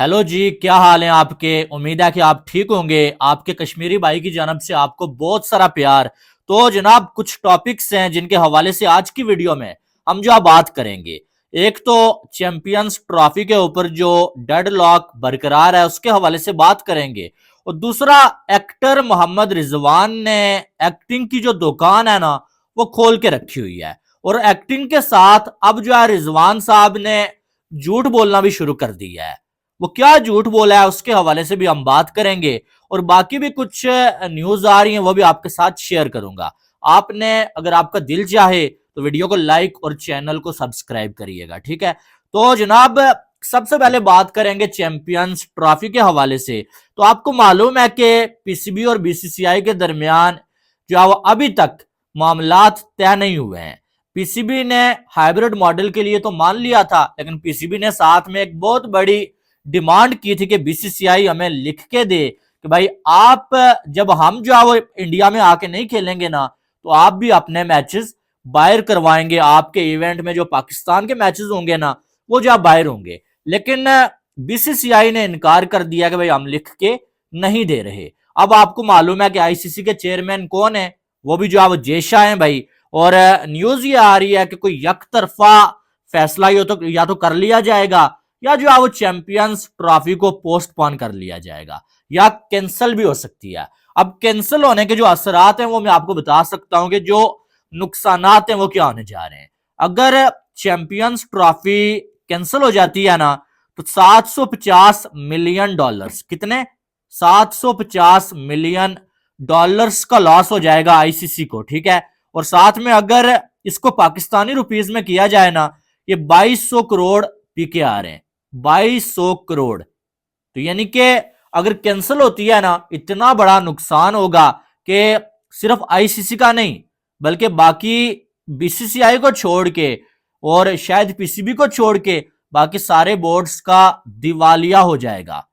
Hello जी, क्या हाल है आपके। उम्मीद है कि आप ठीक होंगे। आपके कश्मीरी भाई की जानब से आपको बहुत सारा प्यार। तो जनाब, कुछ टॉपिक्स हैं जिनके हवाले से आज की वीडियो में हम जो बात करेंगे। एक तो चैंपियंस ट्रॉफी के ऊपर जो डेडलॉक बरकरार है उसके हवाले से बात करेंगे, और दूसरा एक्टर मोहम्मद रिजवान ने एक्टिंग की जो दुकान है ना वो खोल के रखी हुई है। और एक्टिंग के साथ अब जो है रिजवान साहब ने झूठ बोलना भी शुरू कर दिया है। वो क्या झूठ बोला है उसके हवाले से भी हम बात करेंगे, और बाकी भी कुछ न्यूज आ रही है वो भी आपके साथ शेयर करूंगा। आपने, अगर आपका दिल चाहे तो वीडियो को लाइक और चैनल को सब्सक्राइब करिएगा, ठीक है। तो जनाब, सबसे पहले बात करेंगे चैंपियंस ट्रॉफी के हवाले से। तो आपको मालूम है कि पीसीबी और बीसीसीआई के दरमियान जो है वो अभी तक मामलात तय नहीं हुए हैं। पीसीबी ने हाइब्रिड मॉडल के लिए तो मान लिया था, लेकिन पीसीबी ने साथ में एक बहुत बड़ी डिमांड की थी कि बीसीसीआई हमें लिख के दे कि भाई आप, जब हम जो है वो इंडिया में आके नहीं खेलेंगे ना, तो आप भी अपने मैचेस बाहर करवाएंगे। आपके इवेंट में जो पाकिस्तान के मैचेस होंगे ना वो जो बाहर होंगे। लेकिन बीसीसीआई ने इनकार कर दिया कि भाई हम लिख के नहीं दे रहे। अब आपको मालूम है कि आईसीसी के चेयरमैन कौन है, वो भी जो है वो जेशा है भाई। और न्यूज ये आ रही है कि कोई एक तरफा फैसला या तो कर लिया जाएगा, या जो है वो चैंपियंस ट्रॉफी को पोस्टपोन कर लिया जाएगा, या कैंसिल भी हो सकती है। अब कैंसिल होने के जो असरात हैं वो मैं आपको बता सकता हूं कि जो नुकसानात हैं वो क्या होने जा रहे हैं। अगर चैंपियंस ट्रॉफी कैंसिल हो जाती है ना, तो 750 मिलियन डॉलर्स, कितने, 750 मिलियन डॉलर्स का लॉस हो जाएगा आईसीसी को, ठीक है। और साथ में अगर इसको पाकिस्तानी रुपीज में किया जाए ना, ये 2200 करोड़ पीके आ रहे हैं, 2200 करोड़। तो यानी कि अगर कैंसिल होती है ना, इतना बड़ा नुकसान होगा कि सिर्फ आईसीसी का नहीं, बल्कि बाकी बीसीसीआई को छोड़ के और शायद पीसीबी को छोड़ के बाकी सारे बोर्ड्स का दिवालिया हो जाएगा।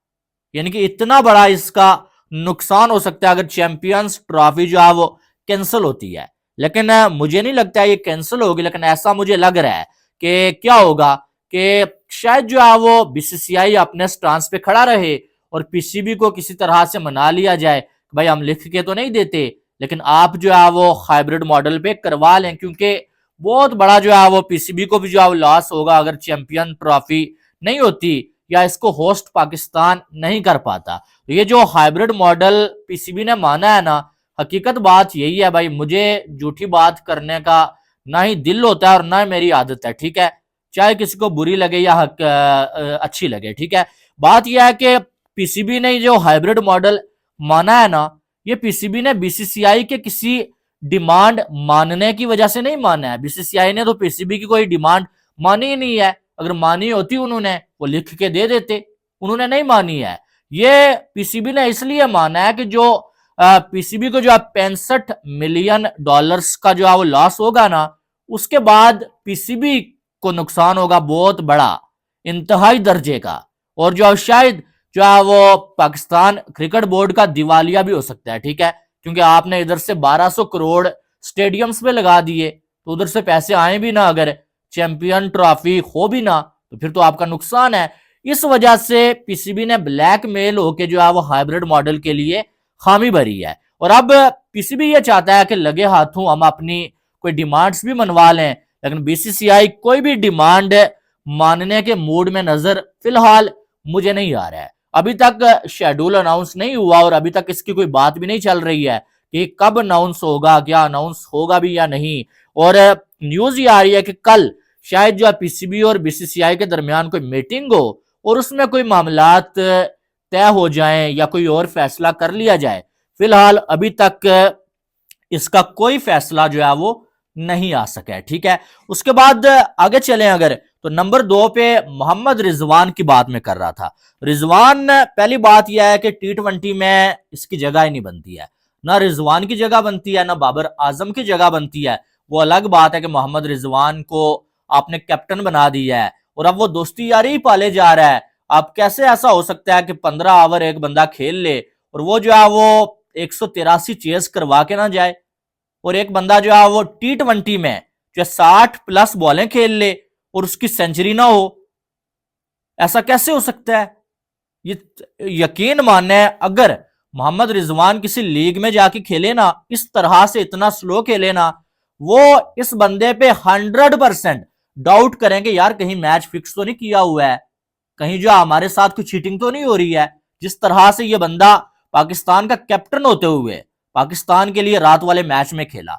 यानी कि इतना बड़ा इसका नुकसान हो सकता है अगर चैंपियंस ट्रॉफी जो है वो कैंसिल होती है। लेकिन मुझे नहीं लगता ये कैंसिल होगी, लेकिन ऐसा मुझे लग रहा है कि क्या होगा कि शायद जो है वो बीसीसीआई अपने स्टांस पे खड़ा रहे और पीसीबी को किसी तरह से मना लिया जाए, भाई हम लिख के तो नहीं देते, लेकिन आप जो है वो हाइब्रिड मॉडल पे करवा लें, क्योंकि बहुत बड़ा जो है वो पीसीबी को भी जो है लॉस होगा अगर चैंपियन ट्रॉफी नहीं होती या इसको होस्ट पाकिस्तान नहीं कर पाता। तो ये जो हाइब्रिड मॉडल पीसीबी ने माना है ना, हकीकत बात यही है भाई, मुझे झूठी बात करने का ना ही दिल होता है और ना ही मेरी आदत है, ठीक है। चाहे किसी को बुरी लगे या अच्छी लगे, ठीक है। बात यह है कि पीसीबी ने जो हाइब्रिड मॉडल माना है ना, ये पीसीबी ने बीसीसीआई के किसी डिमांड मानने की वजह से नहीं माना है। बीसीसीआई ने तो पीसीबी की कोई डिमांड मानी ही नहीं है। अगर मानी होती उन्होंने, वो लिख के दे देते, उन्होंने नहीं मानी है। ये पीसीबी ने इसलिए माना है कि जो पीसीबी को जो 65 मिलियन डॉलर्स का जो है वो लॉस होगा ना, उसके बाद पीसीबी को नुकसान होगा बहुत बड़ा, इंतहाई दर्जे का। और जो शायद जो है वो पाकिस्तान क्रिकेट बोर्ड का दिवालिया भी हो सकता है, ठीक है। क्योंकि आपने इधर से 1200 करोड़ स्टेडियम्स पे लगा दिए, तो उधर से पैसे आए भी ना, अगर चैंपियन ट्रॉफी हो भी ना, तो फिर तो आपका नुकसान है। इस वजह से पीसीबी ने ब्लैकमेल होके जो है वो हाइब्रिड मॉडल के लिए खामी भरी है। और अब पीसीबी ये चाहता है कि लगे हाथों हम अपनी कोई डिमांड्स भी मनवा लें, लेकिन बीसीसीआई कोई भी डिमांड मानने के मूड में नजर फिलहाल मुझे नहीं आ रहा है। अभी तक शेड्यूल अनाउंस नहीं हुआ और अभी तक इसकी कोई बात भी नहीं चल रही है कि कब अनाउंस होगा, क्या अनाउंस होगा भी या नहीं। और न्यूज ये आ रही है कि कल शायद जो है पीसीबी और बीसीसीआई के दरमियान कोई मीटिंग हो और उसमें कोई मामलात तय हो जाएं या कोई और फैसला कर लिया जाए। फिलहाल अभी तक इसका कोई फैसला जो है वो नहीं आ सका है, ठीक है। उसके बाद आगे चले अगर, तो नंबर 2 पे मोहम्मद रिजवान की बात में कर रहा था। रिजवान, पहली बात यह है कि टी20 में इसकी जगह ही नहीं बनती है, ना रिजवान की जगह बनती है ना बाबर आजम की जगह बनती है। वो अलग बात है कि मोहम्मद रिजवान को आपने कैप्टन बना दिया है और अब वो दोस्ती यारी ही पाले जा रहा है। अब कैसे ऐसा हो सकता है कि 15 ओवर एक बंदा खेल ले और वो जो है वो 183 चेस करवा के ना जाए, और एक बंदा जो है वो टी20 में जो 60 प्लस बॉलें खेल ले और उसकी सेंचुरी ना हो? ऐसा कैसे हो सकता है? ये यकीन माने, अगर मोहम्मद रिजवान किसी लीग में जाके खेले ना, इस तरह से इतना स्लो खेले ना, वो इस बंदे पे 100% डाउट करेंगे यार कहीं मैच फिक्स तो नहीं किया हुआ है, कहीं जो हमारे साथ कोई चीटिंग तो नहीं हो रही है। जिस तरह से ये बंदा पाकिस्तान का कैप्टन होते हुए पाकिस्तान के लिए रात वाले मैच में खेला,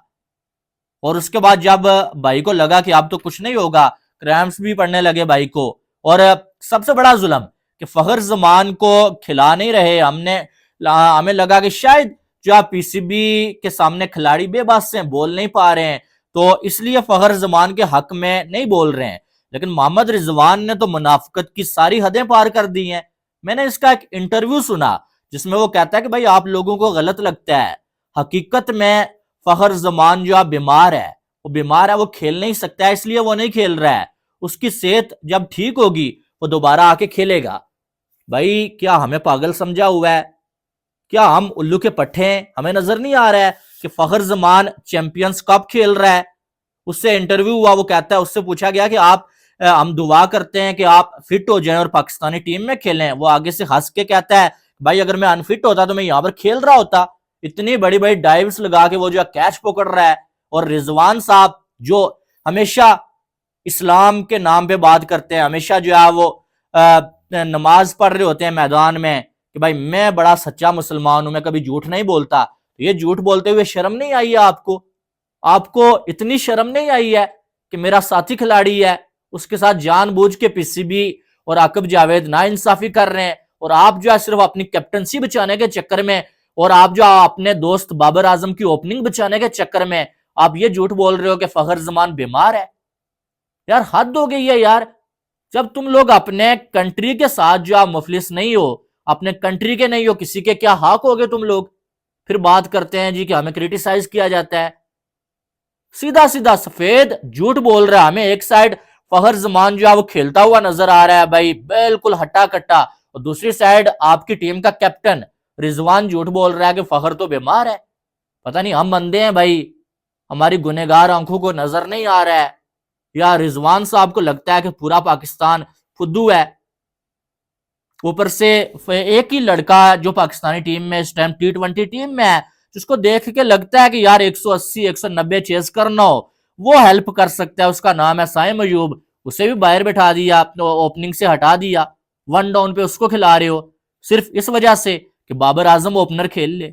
और उसके बाद जब भाई को लगा कि अब तो कुछ नहीं होगा, क्रैम्प्स भी पड़ने लगे भाई को, और सबसे बड़ा जुल्म कि फखर जमान को खिला नहीं रहे, हमें लगा कि शायद जो आप पीसीबी के सामने खिलाड़ी बेबस हैं, बोल नहीं पा रहे हैं, तो इसलिए फखर जमान के हक में नहीं बोल रहे हैं। लेकिन मोहम्मद रिजवान ने तो मुनाफिकत की सारी हदें पार कर दी हैं। मैंने इसका एक इंटरव्यू सुना जिसमें वो कहता है कि भाई आप लोगों को गलत लगता है, हकीकत में फखर जमान जो बीमार है, वो बीमार है, वो खेल नहीं सकता है, इसलिए वो नहीं खेल रहा है। उसकी सेहत जब ठीक होगी वो दोबारा आके खेलेगा। भाई क्या हमें पागल समझा हुआ है? क्या हम उल्लू के पट्टे हैं? हमें नजर नहीं आ रहा है कि फखर जमान चैंपियंस कप खेल रहा है? उससे इंटरव्यू हुआ, वो कहता है, उससे पूछा गया कि आप हम दुआ करते हैं कि आप फिट हो जाएं और पाकिस्तानी टीम में खेलें। वो आगे से हंस के कहता है भाई अगर मैं अनफिट होता तो मैं यहां पर खेल रहा होता। इतनी बड़ी बड़ी डाइव्स लगा के वो जो कैच पकड़ रहा है। और रिजवान साहब जो हमेशा इस्लाम के नाम पे बात करते हैं, हमेशा जो है वो नमाज पढ़ रहे होते हैं मैदान में कि भाई मैं बड़ा सच्चा मुसलमान हूं, मैं कभी झूठ नहीं बोलता। ये झूठ बोलते हुए शर्म नहीं आई है आपको? आपको इतनी शर्म नहीं आई है कि मेरा साथी खिलाड़ी है, उसके साथ जानबूझ के पीसीबी और आकिब जावेद नाइंसाफी कर रहे हैं, और आप जो है सिर्फ अपनी कैप्टनसी बचाने के चक्कर में, और आप जो अपने दोस्त बाबर आजम की ओपनिंग बचाने के चक्कर में आप ये झूठ बोल रहे हो कि फखर जमान बीमार है। यार हद हो गई है यार। जब तुम लोग अपने कंट्री के साथ जो आप मुफलिस नहीं हो, अपने कंट्री के नहीं हो, किसी के क्या हक हो गए तुम लोग? फिर बात करते हैं जी कि हमें क्रिटिसाइज किया जाता है। सीधा सीधा सफेद झूठ बोल रहा है हमें। एक साइड फखर जमान जो है वो खेलता हुआ नजर आ रहा है भाई, बिल्कुल हट्टा कट्टा, और दूसरी साइड आपकी टीम का कैप्टन रिजवान झूठ बोल रहा है कि फखर तो बीमार है। पता नहीं हम बंदे हैं भाई, हमारी गुनहगार आंखों को नजर नहीं आ रहा है, या रिजवान साहब को लगता है कि पूरा पाकिस्तान फुद्दू है। ऊपर से एक ही लड़का जो पाकिस्तानी टीम में इस टाइम T20 टीम में है, जिसको देख के लगता है कि यार 180 190 चेस करना हो वो हेल्प कर सकता है, उसका नाम है साइम अयूब। उसे भी बाहर बैठा दिया, ओपनिंग से हटा दिया, वन डाउन पे उसको खिला रहे हो सिर्फ इस वजह से कि बाबर आजम ओपनर खेल ले।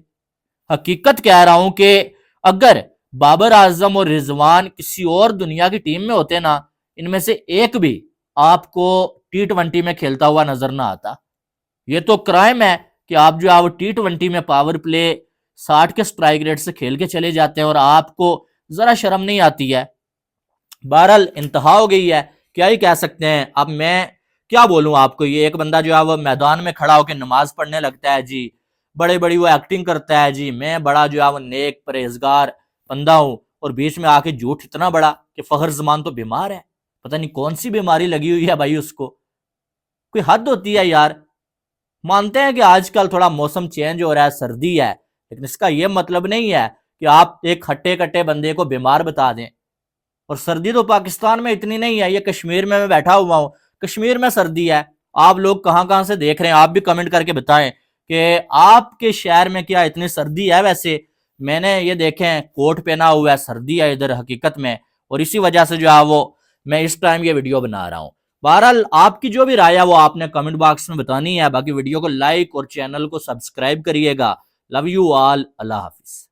हकीकत कह रहा हूं कि अगर बाबर आजम और रिजवान किसी और दुनिया की टीम में होते ना, इनमें से एक भी आपको T20 में खेलता हुआ नजर ना आता। ये तो क्राइम है कि आप जो है T20 में पावर प्ले 60 के स्ट्राइक रेट से खेल के चले जाते हैं और आपको जरा शर्म नहीं आती है। बहरहाल इंतहा हो गई है, क्या ही कह सकते हैं। अब मैं क्या बोलूं आपको, ये एक बंदा जो है वो मैदान में खड़ा होकर नमाज पढ़ने लगता है जी, बड़े बड़ी वो एक्टिंग करता है जी, मैं बड़ा जो है वो नेक परहेजगार बंदा हूं, और बीच में आके झूठ इतना बड़ा कि फखर जमान तो बीमार है। पता नहीं कौन सी बीमारी लगी हुई है भाई उसको, कोई हद होती है यार। मानते हैं कि आजकल थोड़ा मौसम चेंज हो रहा है, सर्दी है, लेकिन इसका यह मतलब नहीं है कि आप एक हट्टे कट्टे बंदे को बीमार बता दें। और सर्दी तो पाकिस्तान में इतनी नहीं है, ये कश्मीर में मैं बैठा हुआ हूँ, कश्मीर में सर्दी है। आप लोग कहाँ कहाँ से देख रहे हैं, आप भी कमेंट करके बताएं कि आपके शहर में क्या इतनी सर्दी है। वैसे मैंने ये देखें कोट पहना हुआ है, सर्दी है इधर हकीकत में, और इसी वजह से जो है वो मैं इस टाइम ये वीडियो बना रहा हूँ। बहरहाल आपकी जो भी राय है वो आपने कमेंट बॉक्स में बतानी है। बाकी वीडियो को लाइक और चैनल को सब्सक्राइब करिएगा। Love you all, Allah Hafiz.